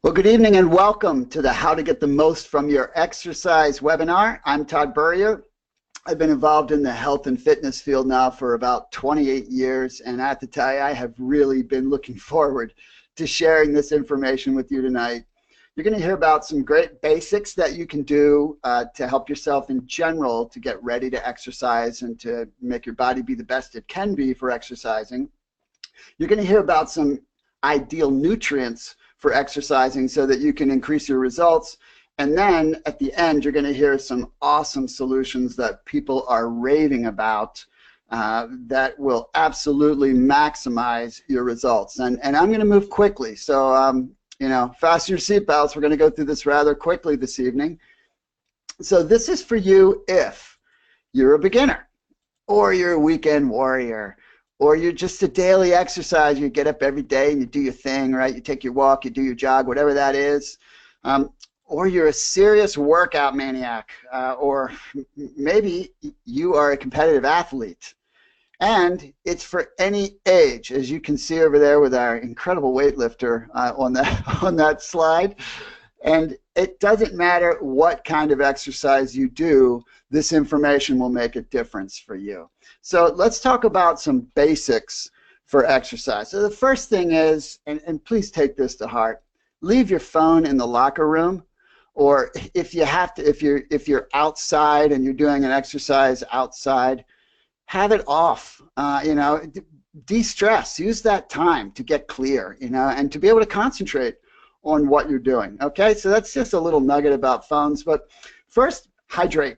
Well, good evening and welcome to the How to Get the Most from Your Exercise webinar. I'm Todd Burrier. I've been involved in the health and fitness field now for about 28 years, and I have to tell you, I have really been looking forward to sharing this information with you tonight. You're going to hear about some great basics that you can do to help yourself in general to get ready to exercise and to make your body be the best it can be for exercising. You're going to hear about some ideal nutrients for exercising so that you can increase your results. And then at the end, you're going to hear some awesome solutions that people are raving about that will absolutely maximize your results. And I'm going to move quickly. So, fasten your seatbelts. We're going to go through this rather quickly this evening. So this is for you if you're a beginner or you're a weekend warrior, or you're just a daily exercise. You get up every day and you do your thing, right? You take your walk, you do your jog, whatever that is. Or you're a serious workout maniac, or maybe you are a competitive athlete. And it's for any age, as you can see over there with our incredible weightlifter on that slide. And it doesn't matter what kind of exercise you do, this information will make a difference for you. So let's talk about some basics for exercise. So the first thing is, and please take this to heart, leave your phone in the locker room, or if you have to, if you're outside and you're doing an exercise outside, have it off. De-stress. Use that time to get clear, and to be able to concentrate on what you're doing. Okay, so that's just a little nugget about phones. But first, hydrate.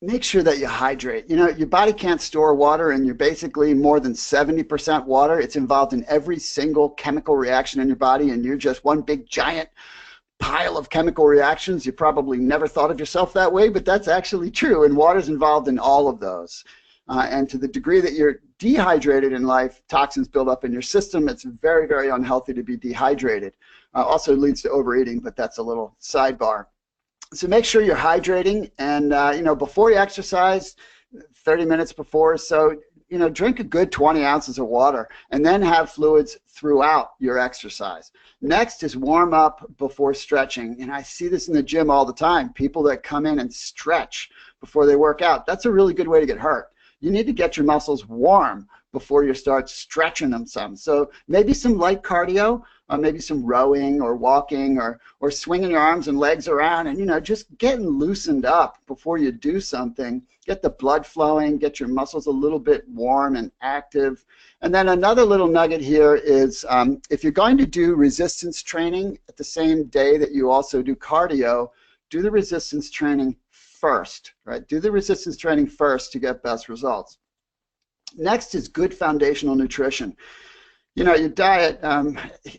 Make sure that you hydrate. Your body can't store water, and you're basically more than 70% water. It's involved in every single chemical reaction in your body, and you're just one big giant pile of chemical reactions. You probably never thought of yourself that way, but that's actually true, and water's involved in all of those. And to the degree that you're dehydrated in life, toxins build up in your system. It's very, very unhealthy to be dehydrated. Also leads to overeating, but that's a little sidebar. So make sure you're hydrating, and before you exercise, 30 minutes before, so drink a good 20 ounces of water, and then have fluids throughout your exercise. Next is warm up before stretching, and I see this in the gym all the time. People that come in and stretch before they work out. That's a really good way to get hurt. You need to get your muscles warm before you start stretching them some. So maybe some light cardio, maybe some rowing or walking or swinging your arms and legs around, and just getting loosened up before you do something. Get the blood flowing, get your muscles a little bit warm and active. And then another little nugget here is if you're going to do resistance training at the same day that you also do cardio, do the resistance training first, right? Do the resistance training first to get best results. Next is good foundational nutrition. Your diet,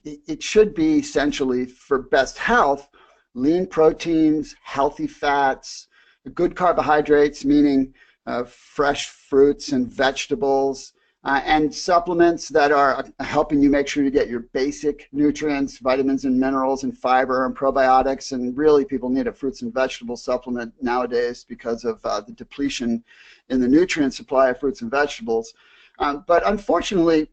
it should be essentially for best health, lean proteins, healthy fats, good carbohydrates, meaning fresh fruits and vegetables, and supplements that are helping you make sure you get your basic nutrients, vitamins and minerals and fiber and probiotics. And really, people need a fruits and vegetable supplement nowadays because of the depletion in the nutrient supply of fruits and vegetables. But unfortunately,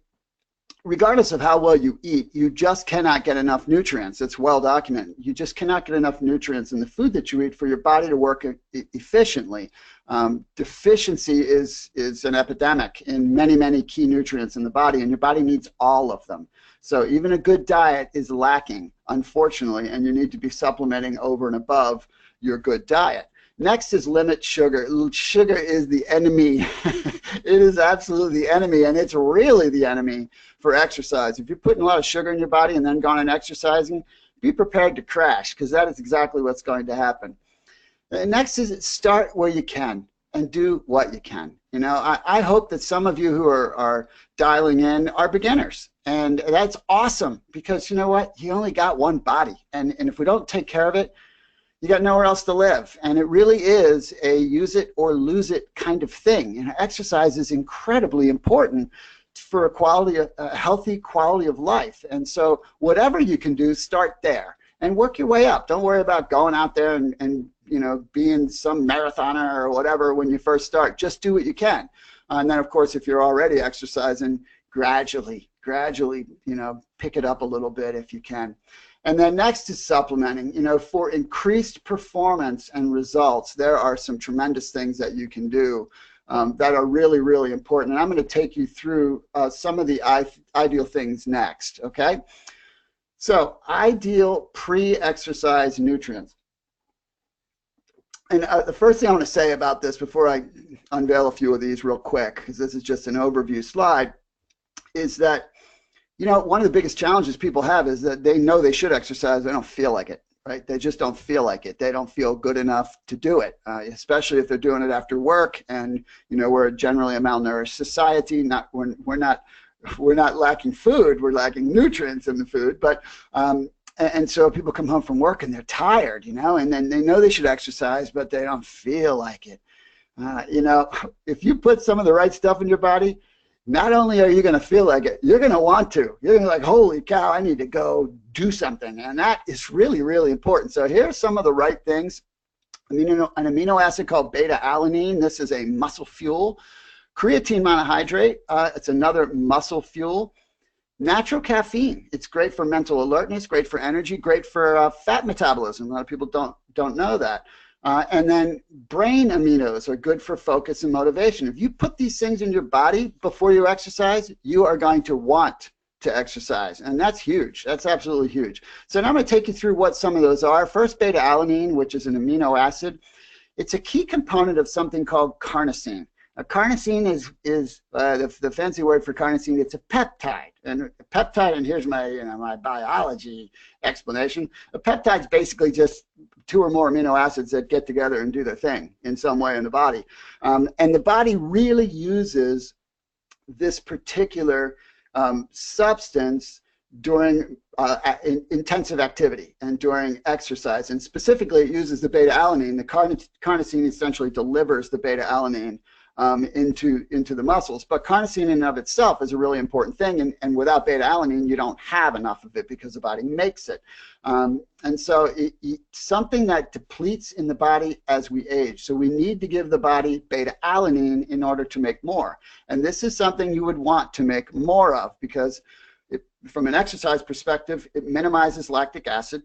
regardless of how well you eat, you just cannot get enough nutrients. It's well documented. You just cannot get enough nutrients in the food that you eat for your body to work efficiently. Deficiency is an epidemic in many, many key nutrients in the body, and your body needs all of them. So even a good diet is lacking, unfortunately, and you need to be supplementing over and above your good diet. Next is limit sugar. Sugar is the enemy. It is absolutely the enemy, and it's really the enemy for exercise. If you're putting a lot of sugar in your body and then going and exercising, be prepared to crash, because that is exactly what's going to happen. And next is start where you can and do what you can. I hope that some of you who are dialing in are beginners, and that's awesome, because you know what? You only got one body, and if we don't take care of it, you got nowhere else to live. And it really is a use it or lose it kind of thing. Exercise is incredibly important for a healthy quality of life. And so whatever you can do, start there and work your way up. Don't worry about going out there and being some marathoner or whatever when you first start. Just do what you can. And then, of course, if you're already exercising, gradually gradually, you know, pick it up a little bit if you can. And then next is supplementing. You know, for increased performance and results, there are some tremendous things that you can do that are really, really important. And I'm going to take you through some of the ideal things next, okay? So, ideal pre-exercise nutrients. And the first thing I want to say about this before I unveil a few of these real quick, because this is just an overview slide, is that, you know, one of the biggest challenges people have is that they know they should exercise, they don't feel like it, right? They just don't feel like it. They don't feel good enough to do it, especially if they're doing it after work. And, you know, we're generally a malnourished society. We're not lacking food, we're lacking nutrients in the food, but and so people come home from work and they're tired, you know, and then they know they should exercise, but they don't feel like it. You know, if you put some of the right stuff in your body, not only are you going to feel like it, you're going to want to. You're going to be like, holy cow, I need to go do something. And that is really, really important. So here's some of the right things. An amino acid called beta-alanine. This is a muscle fuel. Creatine monohydrate. It's another muscle fuel. Natural caffeine. It's great for mental alertness, great for energy, great for fat metabolism. A lot of people don't know that. And then brain aminos are good for focus and motivation. If you put these things in your body before you exercise, you are going to want to exercise. And that's huge. That's absolutely huge. So now I'm going to take you through what some of those are. First, beta-alanine, which is an amino acid. It's a key component of something called carnosine. Carnosine is the fancy word for carnosine. It's a peptide, and a peptide. And here's my my biology explanation. A peptide is basically just two or more amino acids that get together and do their thing in some way in the body. And the body really uses this particular substance during intensive activity and during exercise. And specifically, it uses the beta-alanine. The carnosine essentially delivers the beta-alanine into the muscles. But carnosine in and of itself is a really important thing, and without beta-alanine, you don't have enough of it because the body makes it. And so it's something that depletes in the body as we age. So we need to give the body beta-alanine in order to make more. And this is something you would want to make more of because from an exercise perspective, it minimizes lactic acid,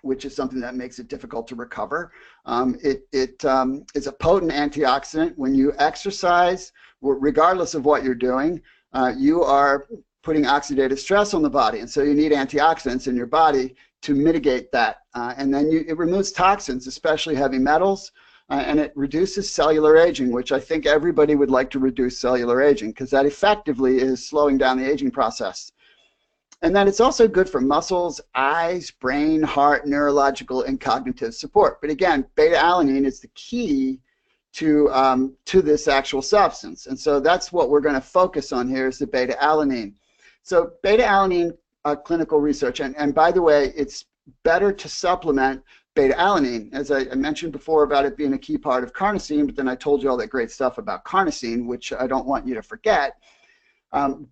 which is something that makes it difficult to recover. It is a potent antioxidant. When you exercise, regardless of what you're doing, you are putting oxidative stress on the body, and so you need antioxidants in your body to mitigate that. And then it removes toxins, especially heavy metals, and it reduces cellular aging, which I think everybody would like to reduce cellular aging because that effectively is slowing down the aging process. And then it's also good for muscles, eyes, brain, heart, neurological, and cognitive support. But again, beta-alanine is the key to this actual substance. And so that's what we're going to focus on here is the beta-alanine. So beta-alanine clinical research, and by the way, it's better to supplement beta-alanine, as I mentioned before about it being a key part of carnosine, but then I told you all that great stuff about carnosine, which I don't want you to forget.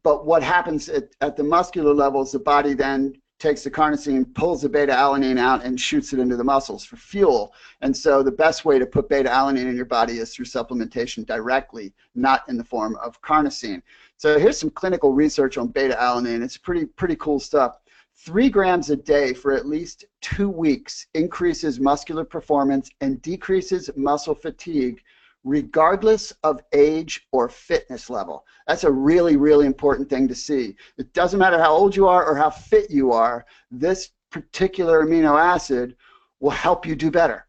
But what happens at the muscular levels, the body then takes the carnosine, pulls the beta-alanine out, and shoots it into the muscles for fuel. And so the best way to put beta-alanine in your body is through supplementation directly, not in the form of carnosine. So here's some clinical research on beta-alanine. It's pretty cool stuff. 3 grams a day for at least 2 weeks increases muscular performance and decreases muscle fatigue regardless of age or fitness level. That's a really, really important thing to see. It doesn't matter how old you are or how fit you are, this particular amino acid will help you do better,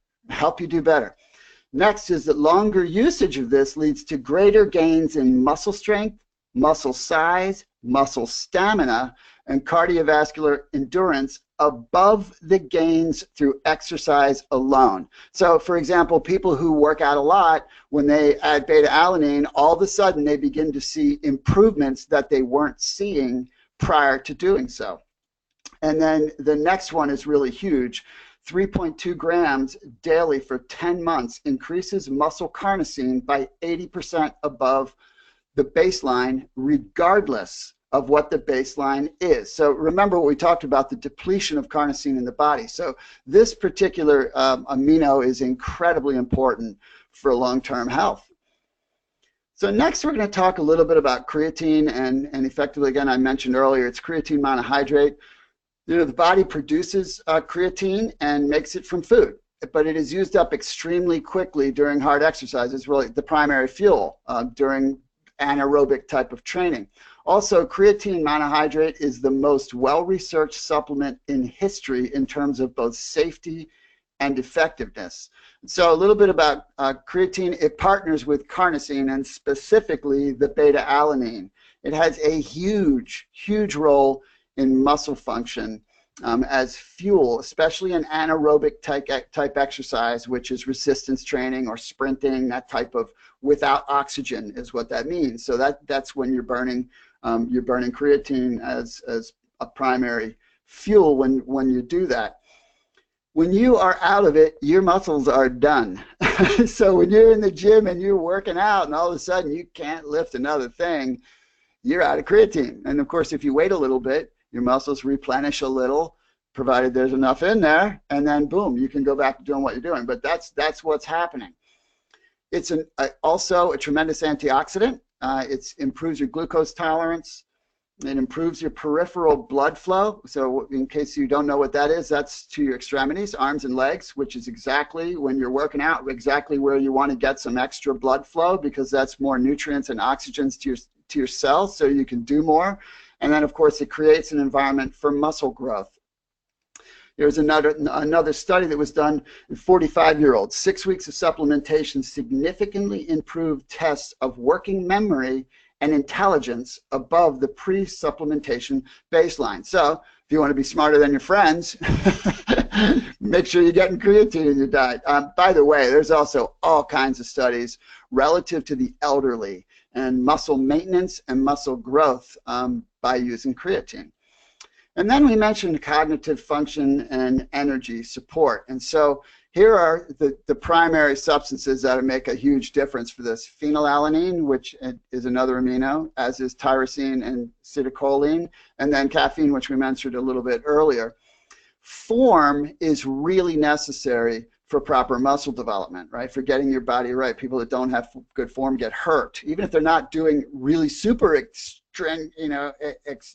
Next is that longer usage of this leads to greater gains in muscle strength, muscle size, muscle stamina, and cardiovascular endurance above the gains through exercise alone. So, for example, people who work out a lot, when they add beta-alanine, all of a sudden they begin to see improvements that they weren't seeing prior to doing so. And then the next one is really huge. 3.2 grams daily for 10 months increases muscle carnosine by 80% above the baseline, regardless of what the baseline is. So remember what we talked about, the depletion of carnosine in the body. So this particular amino is incredibly important for long-term health. So next we're going to talk a little bit about creatine, and effectively, again, I mentioned earlier, it's creatine monohydrate. You know, the body produces creatine and makes it from food, but it is used up extremely quickly during hard exercise. It's really the primary fuel during anaerobic type of training. Also, creatine monohydrate is the most well-researched supplement in history in terms of both safety and effectiveness. So a little bit about creatine. It partners with carnosine, and specifically the beta-alanine. It has a huge, huge role in muscle function as fuel, especially in anaerobic type exercise, which is resistance training or sprinting, that type of without oxygen is what that means. So that's when you're burning creatine as a primary fuel when you do that. When you are out of it, your muscles are done. So when you're in the gym and you're working out and all of a sudden you can't lift another thing, you're out of creatine. And of course, if you wait a little bit, your muscles replenish a little, provided there's enough in there, and then boom, you can go back to doing what you're doing. But that's what's happening. It's also a tremendous antioxidant. It improves your glucose tolerance. It improves your peripheral blood flow. So in case you don't know what that is, that's to your extremities, arms and legs, which is exactly when you're working out, exactly where you want to get some extra blood flow, because that's more nutrients and oxygens to your cells so you can do more. And then, of course, it creates an environment for muscle growth. There's another study that was done in 45-year-olds. 6 weeks of supplementation significantly improved tests of working memory and intelligence above the pre-supplementation baseline. So if you want to be smarter than your friends, make sure you're getting creatine in your diet. By the way, there's also all kinds of studies relative to the elderly and muscle maintenance and muscle growth by using creatine. And then we mentioned cognitive function and energy support. And so here are the primary substances that make a huge difference for this. Phenylalanine, which is another amino, as is tyrosine and acetylcholine, and then caffeine, which we mentioned a little bit earlier. Form is really necessary for proper muscle development, right? For getting your body right. People that don't have good form get hurt. Even if they're not doing really super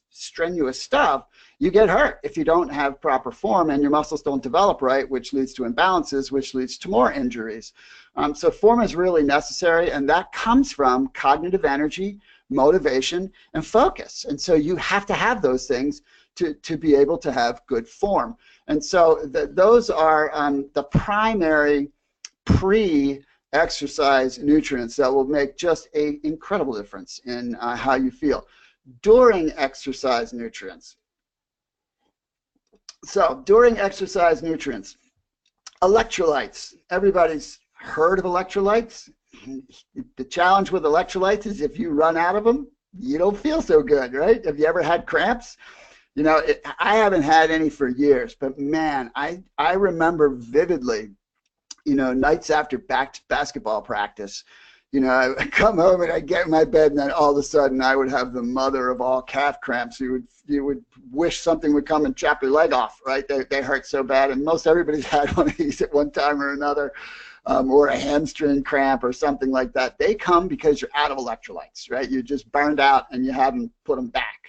strenuous stuff, you get hurt if you don't have proper form and your muscles don't develop right, which leads to imbalances, which leads to more injuries. So form is really necessary, and that comes from cognitive energy, motivation, and focus. And so you have to have those things to be able to have good form. And so those are the primary pre-exercise nutrients that will make just an incredible difference in how you feel. During exercise nutrients. So during exercise nutrients, electrolytes. Everybody's heard of electrolytes. The challenge with electrolytes is if you run out of them, you don't feel so good, right? Have you ever had cramps? You know, I haven't had any for years, but man, I remember vividly, you know, nights after basketball practice, you know, I come home and I get in my bed, and then all of a sudden I would have the mother of all calf cramps. You would wish something would come and chop your leg off, right? They hurt so bad, and most everybody's had one of these at one time or another, or a hamstring cramp or something like that. They come because you're out of electrolytes, right? You're just burned out and you haven't put them back.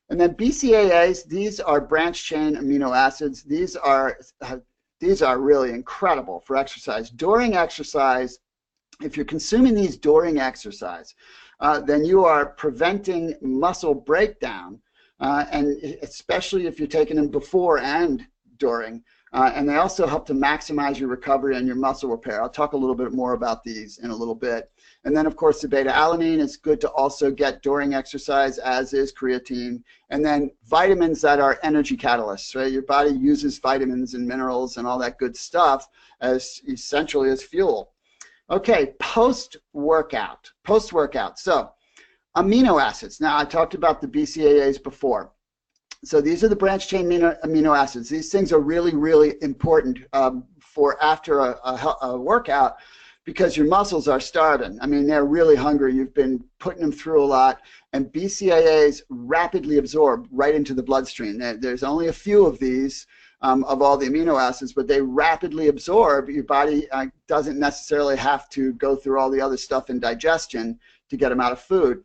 And then BCAAs, these are branch-chain amino acids. These are really incredible for exercise. During exercise, if you're consuming these during exercise, then you are preventing muscle breakdown, and especially if you're taking them before and during. And they also help to maximize your recovery and your muscle repair. I'll talk a little bit more about these in a little bit. And then, of course, the beta-alanine is good to also get during exercise, as is creatine. And then vitamins that are energy catalysts, right? Your body uses vitamins and minerals and all that good stuff as essentially as fuel. Okay, post-workout. So amino acids. Now, I talked about the BCAAs before. So these are the branch-chain amino acids. These things are really, really important for after a workout, because your muscles are starving. I mean, they're really hungry. You've been putting them through a lot, and BCAAs rapidly absorb right into the bloodstream. There's only a few of these, of all the amino acids, but they rapidly absorb. Your body doesn't necessarily have to go through all the other stuff in digestion to get them out of food.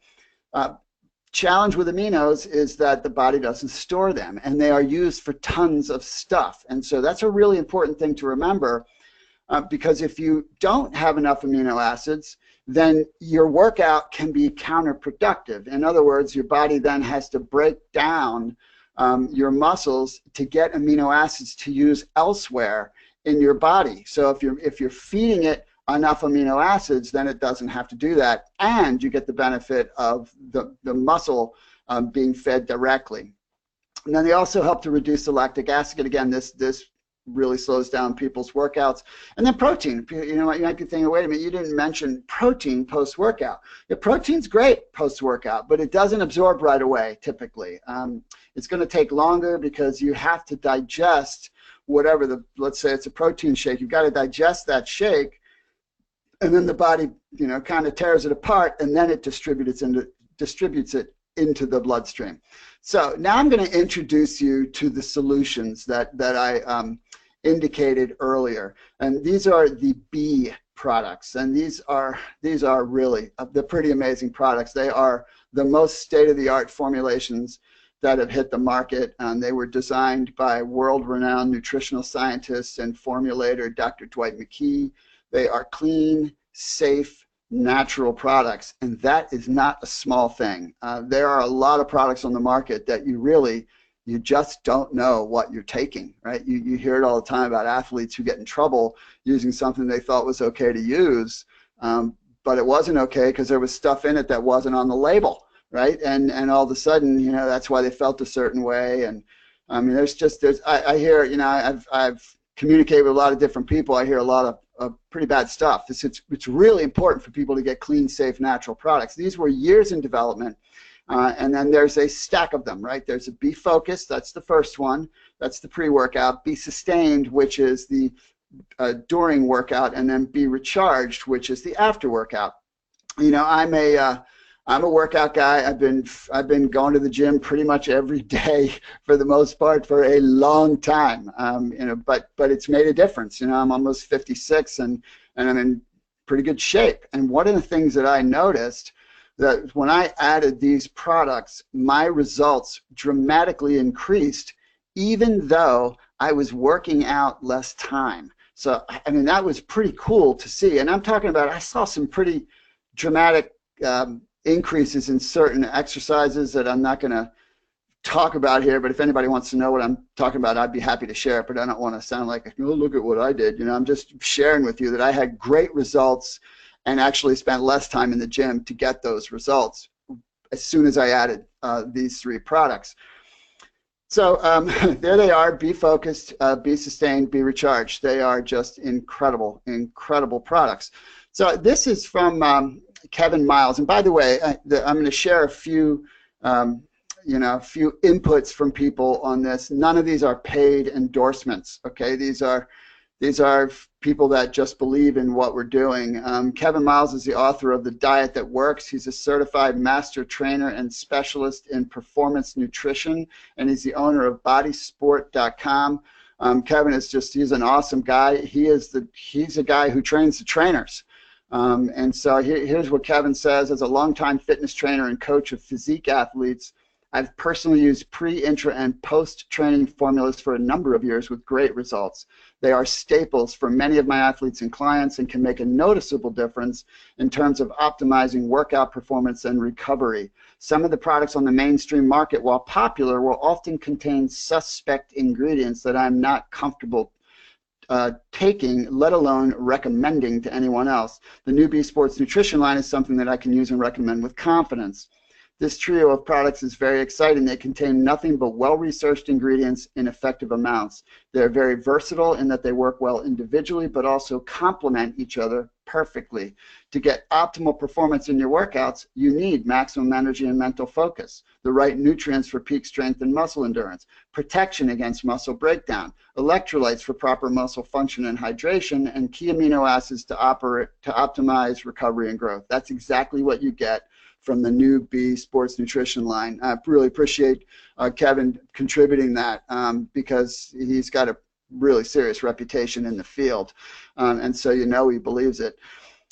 Challenge with aminos is that the body doesn't store them, and they are used for tons of stuff. And so that's a really important thing to remember, because if you don't have enough amino acids, then your workout can be counterproductive. In other words, your body then has to break down your muscles to get amino acids to use elsewhere in your body. So if you're feeding it enough amino acids, then it doesn't have to do that, and you get the benefit of the muscle being fed directly. And then they also help to reduce the lactic acid. Again, this really slows down people's workouts. And then protein. You know, you might be thinking, wait a minute, you didn't mention protein post-workout. Yeah, protein's great post-workout, but it doesn't absorb right away typically. It's going to take longer because you have to digest whatever let's say it's a protein shake. You've got to digest that shake, and then the body, you know, kind of tears it apart, and then it distributes it into the bloodstream. So now I'm going to introduce you to the solutions that I indicated earlier, and these are the B products, and these are really they're pretty amazing products. They are the most state-of-the-art formulations that have hit the market. They were designed by world-renowned nutritional scientist and formulator Dr. Dwight McKee. They are clean, safe, natural products, and that is not a small thing. There are a lot of products on the market that you just don't know what you're taking, right? You hear it all the time about athletes who get in trouble using something they thought was okay to use, but it wasn't okay because there was stuff in it that wasn't on the label, right? And all of a sudden, you know, that's why they felt a certain way. And I mean, I hear, you know, I've communicated with a lot of different people. I hear a lot of pretty bad stuff. It's really important for people to get clean, safe, natural products. These were years in development, and then there's a stack of them, right? There's a Be Focused, that's the first one. That's the pre-workout. Be Sustained, which is the during workout, and then Be Recharged, which is the after workout. You know, I'm a workout guy. I've been going to the gym pretty much every day for the most part for a long time. You know, but it's made a difference. You know, I'm almost 56 and I'm in pretty good shape. And one of the things that I noticed that when I added these products, my results dramatically increased, even though I was working out less time. So I mean, that was pretty cool to see. And I'm talking about, I saw some pretty dramatic increases in certain exercises that I'm not going to talk about here, but if anybody wants to know what I'm talking about, I'd be happy to share it, but I don't want to sound like, oh, look at what I did. You know, I'm just sharing with you that I had great results and actually spent less time in the gym to get those results as soon as I added these three products. So there they are: Be Focused, Be Sustained, Be Recharged. They are just incredible, incredible products. So this is from Kevin Miles, and by the way, I'm going to share a few, you know, a few inputs from people on this. None of these are paid endorsements. Okay, these are people that just believe in what we're doing. Kevin Miles is the author of The Diet That Works. He's a certified master trainer and specialist in performance nutrition, and he's the owner of Bodysport.com. Kevin is he's an awesome guy. He's a guy who trains the trainers. And so here's what Kevin says: as a longtime fitness trainer and coach of physique athletes, I've personally used pre, intra, and post-training formulas for a number of years with great results. They are staples for many of my athletes and clients and can make a noticeable difference in terms of optimizing workout performance and recovery. Some of the products on the mainstream market, while popular, will often contain suspect ingredients that I'm not comfortable taking, let alone recommending to anyone else. The new B Sports Nutrition line is something that I can use and recommend with confidence. This trio of products is very exciting. They contain nothing but well-researched ingredients in effective amounts. They're very versatile in that they work well individually, but also complement each other perfectly. To get optimal performance in your workouts, you need maximum energy and mental focus, the right nutrients for peak strength and muscle endurance, protection against muscle breakdown, electrolytes for proper muscle function and hydration, and key amino acids to optimize recovery and growth. That's exactly what you get from the new B Sports Nutrition line. I really appreciate Kevin contributing that because he's got a really serious reputation in the field, and so you know he believes it.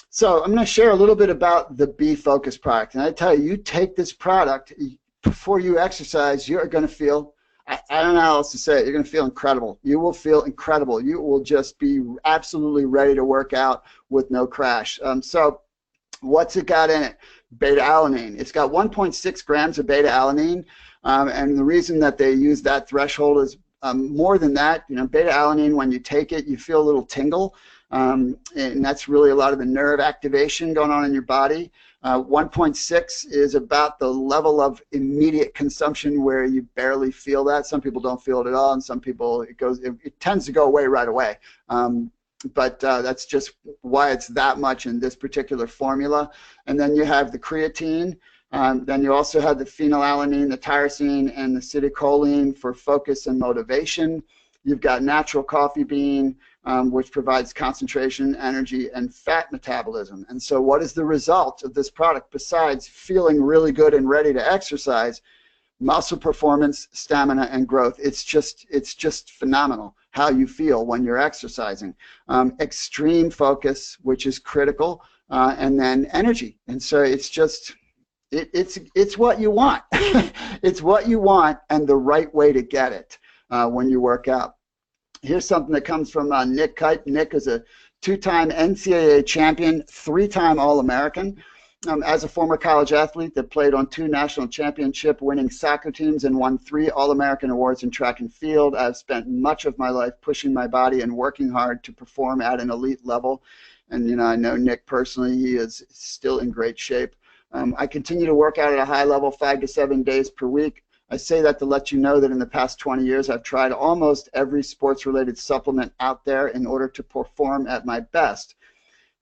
So I'm going to share a little bit about the B Focus product, and I tell you, you take this product before you exercise, you're going to feel, I don't know how else to say it, you're going to feel incredible. You will feel incredible. You will just be absolutely ready to work out with no crash. So what's it got in it? Beta-alanine. It's got 1.6 grams of beta-alanine, and the reason that they use that threshold is more than that. You know, beta-alanine, when you take it, you feel a little tingle, and that's really a lot of the nerve activation going on in your body. 1.6 is about the level of immediate consumption where you barely feel that. Some people don't feel it at all, and some people it tends to go away right away. But that's just why it's that much in this particular formula. And then you have the creatine. Then you also have the phenylalanine, the tyrosine, and the acetylcholine for focus and motivation. You've got natural coffee bean, which provides concentration, energy, and fat metabolism. And so what is the result of this product besides feeling really good and ready to exercise? Muscle performance, stamina, and growth. It's just phenomenal how you feel when you're exercising. Extreme focus, which is critical, and then energy. And so it's just, it's what you want. It's what you want and the right way to get it when you work out. Here's something that comes from Nick Kite. Nick is a 2-time NCAA champion, 3-time All-American. As a former college athlete that played on 2 national championship winning soccer teams and won 3 All-American awards in track and field, I've spent much of my life pushing my body and working hard to perform at an elite level. And you know, I know Nick personally. He is still in great shape. I continue to work out at a high level 5 to 7 days per week. I say that to let you know that in the past 20 years, I've tried almost every sports-related supplement out there in order to perform at my best.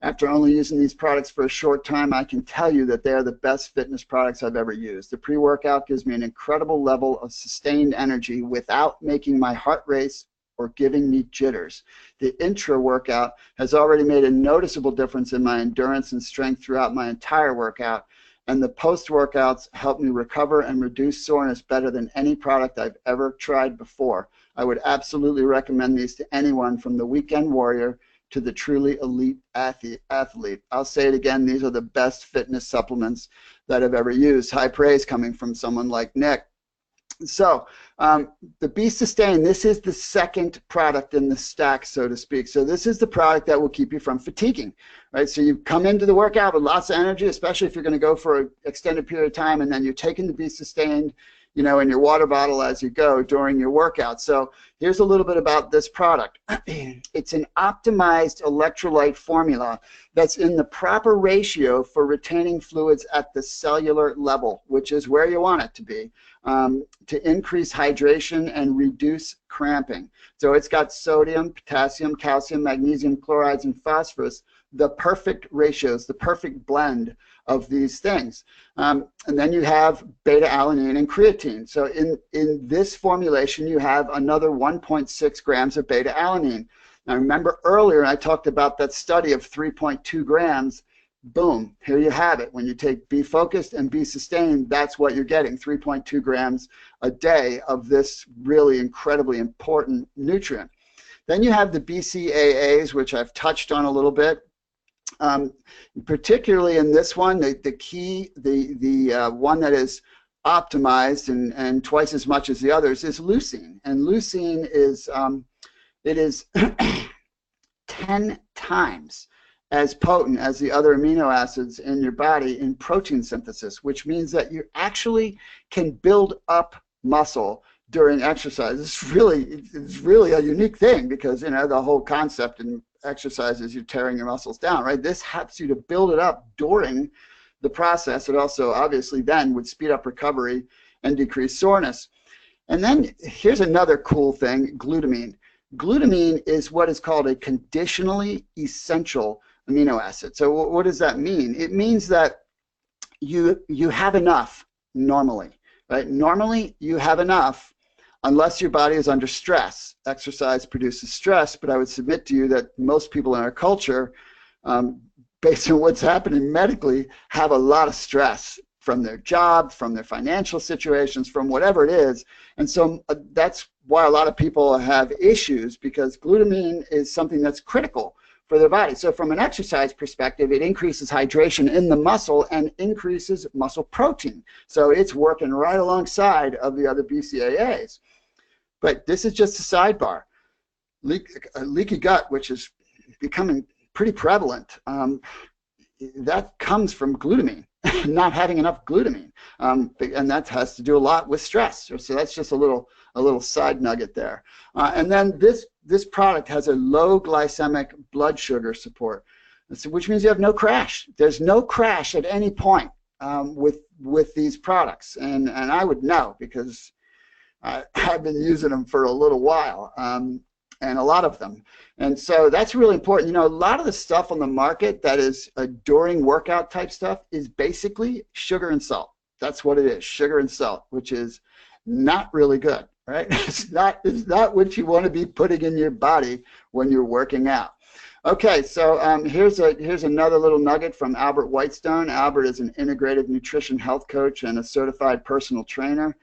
After only using these products for a short time, I can tell you that they are the best fitness products I've ever used. The pre-workout gives me an incredible level of sustained energy without making my heart race or giving me jitters. The intra-workout has already made a noticeable difference in my endurance and strength throughout my entire workout, and the post-workouts help me recover and reduce soreness better than any product I've ever tried before. I would absolutely recommend these to anyone from the weekend warrior to the truly elite athlete. I'll say it again, these are the best fitness supplements that I've ever used. High praise coming from someone like Nick. So the B Sustain, this is the second product in the stack, so to speak. So this is the product that will keep you from fatiguing, right? So you come into the workout with lots of energy, especially if you're going to go for an extended period of time, and then you're taking the B Sustained, you know, in your water bottle as you go during your workout. So here's a little bit about this product. It's an optimized electrolyte formula that's in the proper ratio for retaining fluids at the cellular level, which is where you want it to be, to increase hydration and reduce cramping. So it's got sodium, potassium, calcium, magnesium, chlorides, and phosphorus, the perfect ratios, the perfect blend of these things. And then you have beta-alanine and creatine. So in this formulation, you have another 1.6 grams of beta-alanine. Now remember earlier I talked about that study of 3.2 grams. Boom, here you have it. When you take B Focused and B Sustained, that's what you're getting, 3.2 grams a day of this really incredibly important nutrient. Then you have the BCAAs, which I've touched on a little bit. Particularly in this one, the one that is optimized and twice as much as the others is leucine. And leucine is it is 10 times as potent as the other amino acids in your body in protein synthesis, which means that you actually can build up muscle during exercise. It's really a unique thing because, you know, the whole concept in exercise is you're tearing your muscles down, right? This helps you to build it up during the process. It also obviously then would speed up recovery and decrease soreness. And then here's another cool thing, glutamine. Glutamine is what is called a conditionally essential amino acid. So what does that mean? It means that you have enough normally, right? Normally you have enough unless your body is under stress. Exercise produces stress, but I would submit to you that most people in our culture, based on what's happening medically, have a lot of stress from their job, from their financial situations, from whatever it is. And so that's why a lot of people have issues, because glutamine is something that's critical for their body. So from an exercise perspective, it increases hydration in the muscle and increases muscle protein. So it's working right alongside of the other BCAAs. But this is just a sidebar. Leaky gut, which is becoming pretty prevalent, that comes from glutamine, not having enough glutamine, and that has to do a lot with stress. So that's just a little side nugget there. And then this product has a low glycemic blood sugar support, which means you have no crash. There's no crash at any point with these products, and I would know because I've been using them for a little while. And a lot of them. And so that's really important. You know, a lot of the stuff on the market that is during workout type stuff is basically sugar and salt. That's what it is, sugar and salt, which is not really good, right? It's not what you want to be putting in your body when you're working out. Okay, so here's another little nugget from Albert Whitestone. Albert is an integrative nutrition health coach and a certified personal trainer.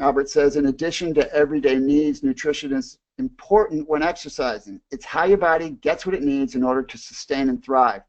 Albert says, in addition to everyday needs, nutrition is important when exercising. It's how your body gets what it needs in order to sustain and thrive.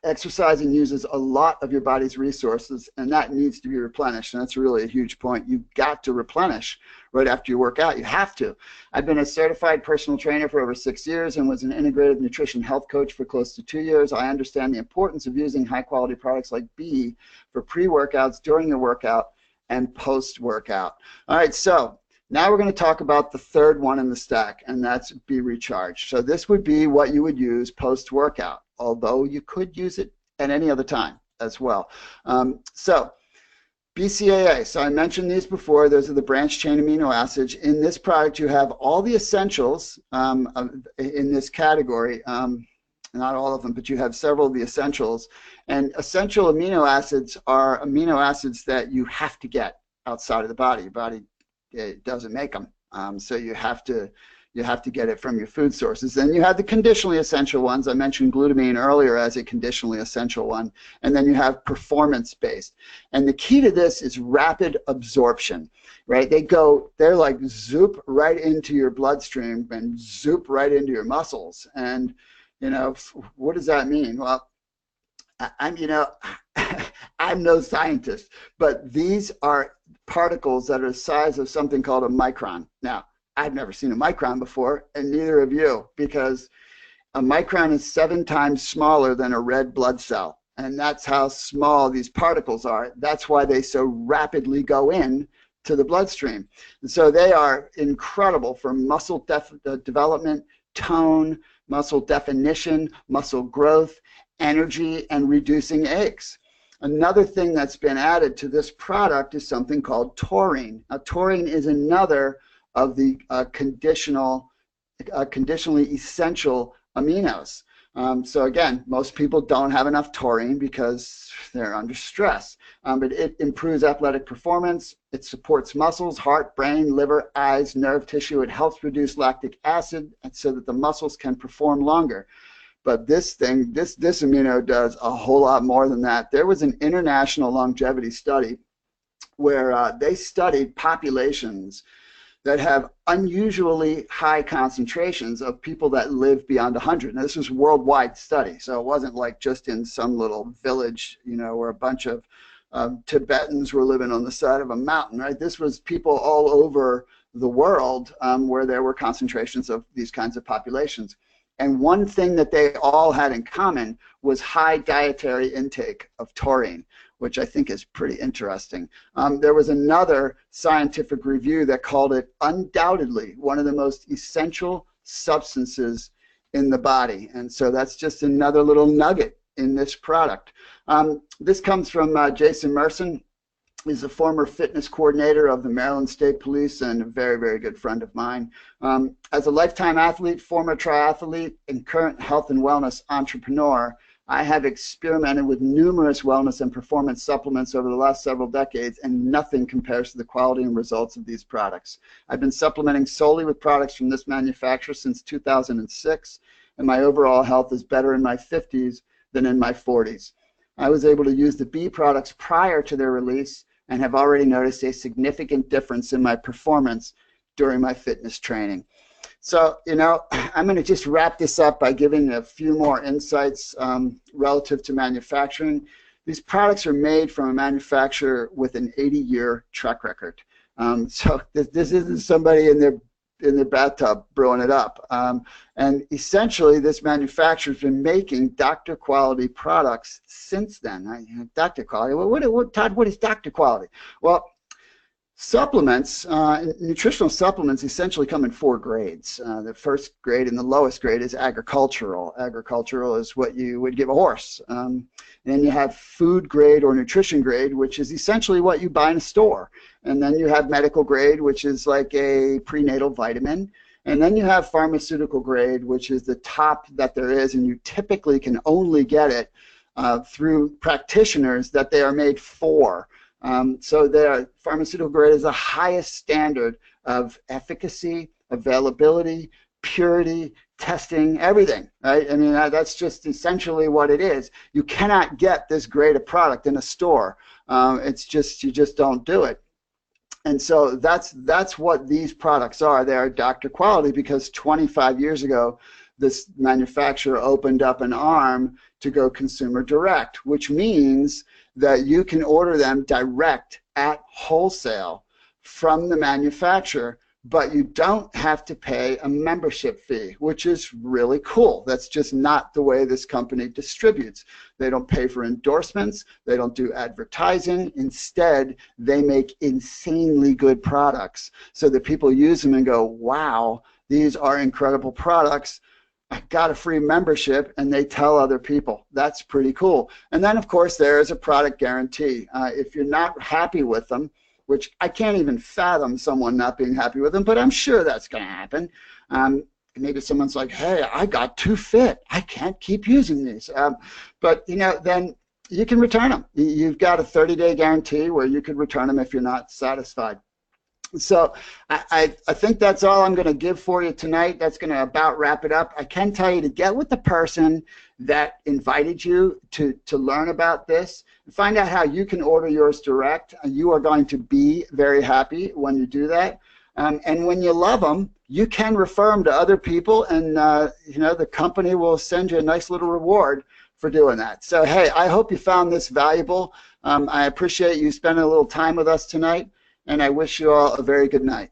Exercising uses a lot of your body's resources, and that needs to be replenished, and that's really a huge point. You've got to replenish right after you work out. You have to. I've been a certified personal trainer for over 6 years and was an integrative nutrition health coach for close to 2 years. I understand the importance of using high-quality products like B for pre-workouts, during your workout, and post-workout. All right, so now we're going to talk about the third one in the stack, and that's Be Recharged. So this would be what you would use post-workout, although you could use it at any other time as well. So BCAA, so I mentioned these before. Those are the branched chain amino acids. In this product, you have all the essentials in this category. Not all of them, but you have several of the essentials. And essential amino acids are amino acids that you have to get outside of the body. Your body doesn't make them, so you have to get it from your food sources. Then you have the conditionally essential ones. I mentioned glutamine earlier as a conditionally essential one. And then you have performance-based. And the key to this is rapid absorption, right? They're like zoop right into your bloodstream and zoop right into your muscles. And you know, what does that mean? Well, I'm no scientist, but these are particles that are the size of something called a micron. Now, I've never seen a micron before, and neither have you, because a micron is 7 times smaller than a red blood cell, and that's how small these particles are. That's why they so rapidly go in to the bloodstream. And so they are incredible for muscle development, tone, muscle definition, muscle growth, energy, and reducing aches. Another thing that's been added to this product is something called taurine. Now, taurine is another of the conditionally essential aminos. So again, most people don't have enough taurine because they're under stress. But it improves athletic performance. It supports muscles, heart, brain, liver, eyes, nerve tissue. It helps reduce lactic acid so that the muscles can perform longer. But this amino does a whole lot more than that. There was an international longevity study where they studied populations that have unusually high concentrations of people that live beyond 100. Now, this was a worldwide study, so it wasn't like just in some little village, you know, where a bunch of Tibetans were living on the side of a mountain, right? This was people all over the world where there were concentrations of these kinds of populations. And one thing that they all had in common was high dietary intake of taurine, which I think is pretty interesting. There was another scientific review that called it undoubtedly one of the most essential substances in the body. And so that's just another little nugget in this product. This comes from Jason Merson. He's a former fitness coordinator of the Maryland State Police and a very, very good friend of mine. As a lifetime athlete, former triathlete, and current health and wellness entrepreneur, I have experimented with numerous wellness and performance supplements over the last several decades, and nothing compares to the quality and results of these products. I've been supplementing solely with products from this manufacturer since 2006, and my overall health is better in my 50s than in my 40s. I was able to use the B products prior to their release and have already noticed a significant difference in my performance during my fitness training. So, you know, I'm going to just wrap this up by giving a few more insights relative to manufacturing. These products are made from a manufacturer with an 80-year track record. So this isn't somebody in their bathtub brewing it up. And essentially, this manufacturer has been making doctor quality products since then. Doctor quality. Todd, what is doctor quality? Well, supplements, nutritional supplements essentially come in 4 grades. The first grade and the lowest grade is agricultural. Agricultural is what you would give a horse. Then you have food grade or nutrition grade, which is essentially what you buy in a store. And then you have medical grade, which is like a prenatal vitamin. And then you have pharmaceutical grade, which is the top that there is, and you typically can only get it through practitioners that they are made for. So the pharmaceutical grade is the highest standard of efficacy, availability, purity, testing, everything, right? I mean, that's just essentially what it is. You cannot get this grade of product in a store. It's just, you just don't do it. And so that's what these products are. They are doctor quality because 25 years ago, this manufacturer opened up an arm to go consumer direct, which means that you can order them direct at wholesale from the manufacturer, but you don't have to pay a membership fee, which is really cool. That's just not the way this company distributes. They don't pay for endorsements. They don't do advertising. Instead, they make insanely good products so that people use them and go, wow, these are incredible products. I got a free membership, and they tell other people. That's pretty cool. And then, of course, there is a product guarantee. If you're not happy with them, which I can't even fathom someone not being happy with them, but I'm sure that's going to happen. Maybe someone's like, hey, I got too fit. I can't keep using these. But, you know, then you can return them. You've got a 30-day guarantee where you could return them if you're not satisfied. So I think that's all I'm going to give for you tonight. That's going to about wrap it up. I can tell you to get with the person that invited you to learn about this. Find out how you can order yours direct. You are going to be very happy when you do that. And when you love them, you can refer them to other people, and you know, the company will send you a nice little reward for doing that. So hey, I hope you found this valuable. I appreciate you spending a little time with us tonight, and I wish you all a very good night.